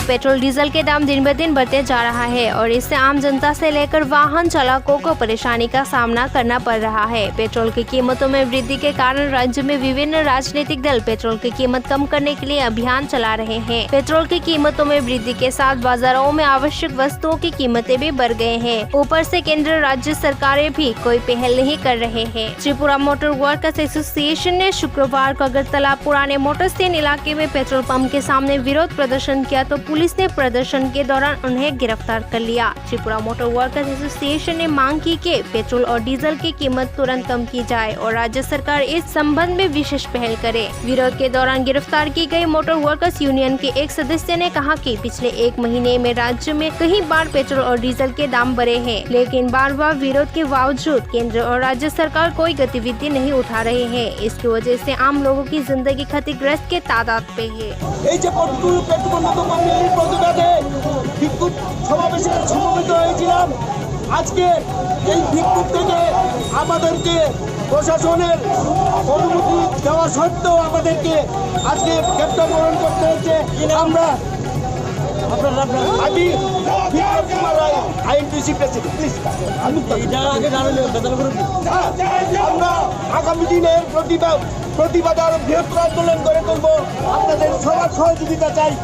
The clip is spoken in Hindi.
पेट्रोल डीजल के दाम दिन ब दिन बढ़ते जा रहा है और इससे आम जनता से लेकर वाहन चालकों को परेशानी का सामना करना पड़ रहा है। पेट्रोल की कीमतों में वृद्धि के कारण राज्य में विभिन्न राजनीतिक दल पेट्रोल की कीमत कम करने के लिए अभियान चला रहे हैं। पेट्रोल की कीमतों में वृद्धि के साथ बाजारों में आवश्यक वस्तुओं की कीमतें भी बढ़ गए हैं। ऊपर से केंद्र राज्य सरकारें भी कोई पहल नहीं कर रहे हैं। त्रिपुरा मोटर वर्कर्स एसोसिएशन ने शुक्रवार को अगरतला पुराने मोटर स्टैंड इलाके में पेट्रोल पंप के सामने विरोध प्रदर्शन किया तो पुलिस ने प्रदर्शन के दौरान उन्हें गिरफ्तार कर लिया। त्रिपुरा मोटर वर्कर्स एसोसिएशन ने मांग की कि पेट्रोल और डीजल की कीमत तुरंत कम की जाए और राज्य सरकार इस संबंध में विशेष पहल करे। विरोध के दौरान गिरफ्तार की गई मोटर वर्कर्स यूनियन के एक सदस्य ने कहा कि पिछले एक महीने में राज्य में कई बार पेट्रोल और डीजल के दाम बढ़े हैं, लेकिन बार विरोध के बावजूद केंद्र और राज्य सरकार कोई गतिविधि नहीं उठा रहे हैं। इसकी वजह से आम लोगों की जिंदगी क्षतिग्रस्त के तादाद पे है। আজকে এই বিক্ষোভ থেকে আমাদেরকে প্রশাসনের অনুমতি দেওয়া সত্ত্বেও আমাদেরকে আজকে গ্রেপ্তার বরণ করতে হচ্ছে। আমরা আমি বিপ্লব কুমার রায় আইএনটিসি প্রেসিডেন্ট প্লিজ আমরা আগামী দিনের প্রতিবাদ আরো বৃহত্তর আন্দোলন গড়ে তুলব। আপনাদের সবার সহযোগিতা চাই।